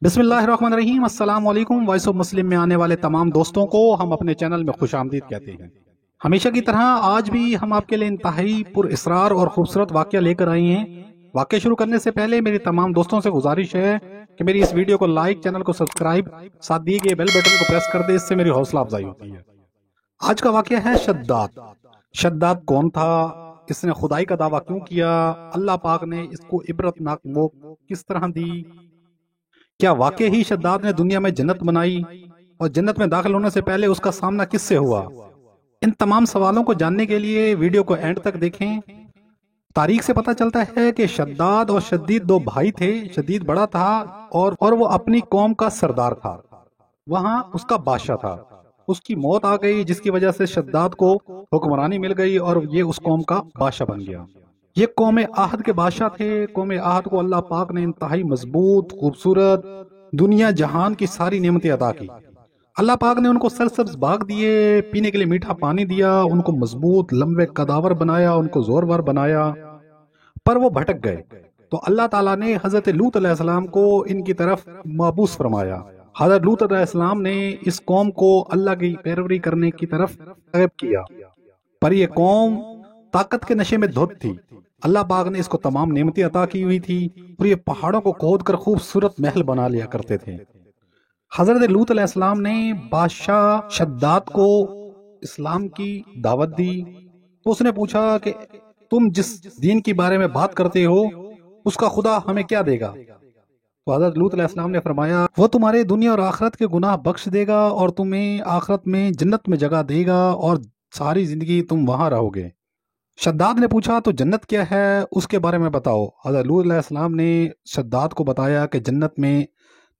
बिस्मिल्लाहिर्रहमानिर्रहीम। अस्सलाम वालेकुम। वॉइस ऑफ मुस्लिम में आने वाले तमाम दोस्तों को हम अपने चैनल में खुश आमदीद कहते हैं। हमेशा की तरह आज भी हम आपके लिए इंतहाई पुरअसरार और खूबसूरत वाक़या लेकर आए हैं। वाक़या शुरू करने से पहले मेरी तमाम दोस्तों से गुजारिश है कि मेरी इस वीडियो को लाइक, चैनल को सब्सक्राइब, साथ दिए गए बेल बटन को प्रेस कर दे। इससे मेरी हौसला अफजाई होती है। आज का वाक़या है शद्दाद। शद्दाद कौन था? इसने खुदाई का दावा क्यों किया? अल्लाह पाक ने इसको इबरतनाक मौत किस तरह दी? क्या वाकई ही शद्दाद ने दुनिया में जन्नत बनाई? और जन्नत में दाखिल होने से पहले उसका सामना किससे हुआ? इन तमाम सवालों को जानने के लिए वीडियो को एंड तक देखें। तारीख से पता चलता है कि शद्दाद और शदीद दो भाई थे। शदीद बड़ा था और वो अपनी कौम का सरदार था, वहां उसका बादशाह था। उसकी मौत आ गई, जिसकी वजह से शद्दाद को हुक्मरानी मिल गई और ये उस कौम का बादशाह बन गया। ये कौम आहद के बादशाह थे। कौम आहद को अल्लाह पाक ने इंतहाई मजबूत, खूबसूरत, दुनिया जहान की सारी नेमतें अता की। अल्लाह पाक ने उनको सरसब्ज बाग दिए, पीने के लिए मीठा पानी दिया, उनको मजबूत लंबे कदावर बनाया, उनको जोरवर बनाया। पर वो भटक गए तो अल्लाह ताला ने हजरत लूत अलैहिस्सलाम को इनकी तरफ माबूस फरमाया। हजरत लूत अलैहिस्सलाम ने इस कौम को अल्लाह की पैरवी करने की तरफ राग़िब किया, पर यह कौम ताकत के नशे में धुत थी। अल्लाह पाक ने इसको तमाम नेमतें अता की हुई थी और ये पहाड़ों को खोद कर खूबसूरत महल बना लिया करते थे। हजरत लूत अलैहिस्सलाम ने बादशाह शद्दाद को इस्लाम की दावत दी। तो उसने पूछा कि तुम जिस दीन के बारे में बात करते हो उसका खुदा हमें क्या देगा? तो हजरत लूत अलैहिस्सलाम ने फरमाया, वो तुम्हारे दुनिया और आखिरत के गुनाह बख्श देगा और तुम्हें आखिरत में जन्नत में जगह देगा और सारी जिंदगी तुम वहां रहोगे। शद्दाद ने पूछा, तो जन्नत क्या है, उसके बारे में बताओ। हज़रत लूत अलैहिस्सलाम ने शद्दाद को बताया कि जन्नत में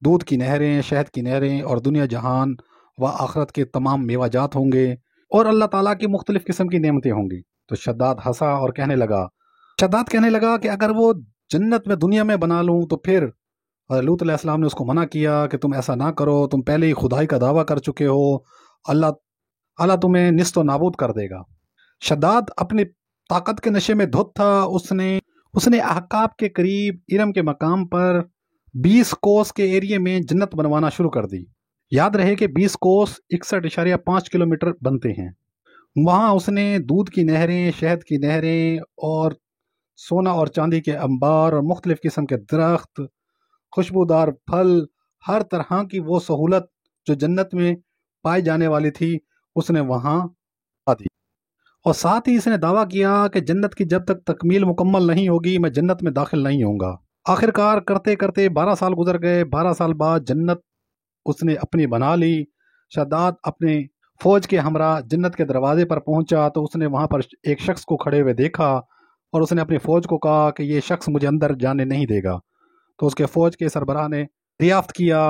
दूध की नहरें, शहद की नहरें और दुनिया जहान व आखरत के तमाम मेवाजात होंगे और अल्लाह ताला की मुख्तलिफ किस्म की नेमतें होंगी। तो शद्दाद हंसा और शद्दाद कहने लगा कि अगर वो जन्नत में दुनिया में बना लूँ तो फिर? हज़रत लूत अलैहिस्सलाम ने उसको मना किया कि तुम ऐसा ना करो, तुम पहले ही खुदाई का दावा कर चुके हो, अल्लाह तुम्हें निस्त व नाबूद कर देगा। शद्दाद अपनी ताकत के नशे में धुत था। उसने अहकाब के करीब इरम के मकाम पर 20 कोस के एरिया में जन्नत बनवाना शुरू कर दी। याद रहे कि 20 कोस 61.5 किलोमीटर बनते हैं। वहां उसने दूध की नहरें, शहद की नहरें और सोना और चांदी के अंबार और मुख्तलिफ किस्म के दरख्त, खुशबूदार फल, हर तरह की वो सहूलत जो जन्नत में पाई जाने वाली थी उसने वहां पा दी। और साथ ही इसने दावा किया कि जन्नत की जब तक तकमील मुकम्मल नहीं होगी मैं जन्नत में दाखिल नहीं होऊंगा। आखिरकार करते करते 12 साल गुजर गए। 12 साल बाद जन्नत उसने अपनी बना ली। शद्दाद अपने फौज के हमरा जन्नत के दरवाजे पर पहुंचा तो उसने वहां पर एक शख्स को खड़े हुए देखा और उसने अपनी फौज को कहा कि ये शख्स मुझे अंदर जाने नहीं देगा। तो उसके फौज के सरबराह ने दरियाफ्त किया,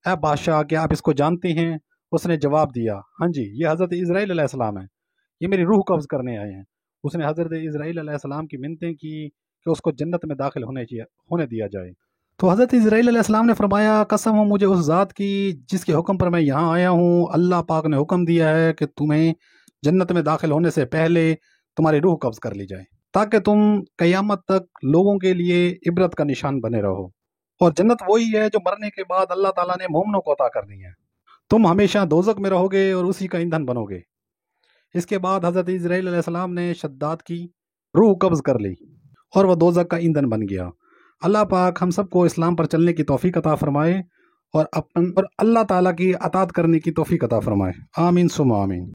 ए बादशाह, क्या आप इसको जानते हैं? उसने जवाब दिया, हाँ जी, ये हज़रत इज़राइल अलैहिस्सलाम है, ये मेरी रूह कब्ज़ करने आए हैं। उसने हज़रत इज़राइल अलैहिस्सलाम की मिन्नतें की कि उसको जन्नत में दाखिल होने दिया जाए। तो हज़रत इज़राइल अलैहिस्सलाम ने फरमाया, कसम हो मुझे उस ज़ात की जिसके हुक्म पर मैं यहाँ आया हूँ। अल्लाह पाक ने हुक्म दिया है कि तुम्हें जन्नत में दाखिल होने से पहले तुम्हारी रूह कब्ज़ कर ली जाए, ताकि तुम क़यामत तक लोगों के लिए इबरत का निशान बने रहो। और जन्नत वही है जो मरने के बाद अल्लाह ताला ने मोमिनों को अता करनी है। तुम हमेशा दोज़ख में रहोगे और उसी का ईंधन बनोगे। इसके बाद हज़रत इज़राइल अलैहिस्सलाम ने शद्दाद की रूह कब्ज़ कर ली और वह दोज़ख का ईंधन बन गया। अल्लाह पाक हम सबको इस्लाम पर चलने की तौफीक अता फरमाए और अल्लाह ताला की अताअत करने की तौफीक अता फरमाए। आमीन सुम्मा आमीन।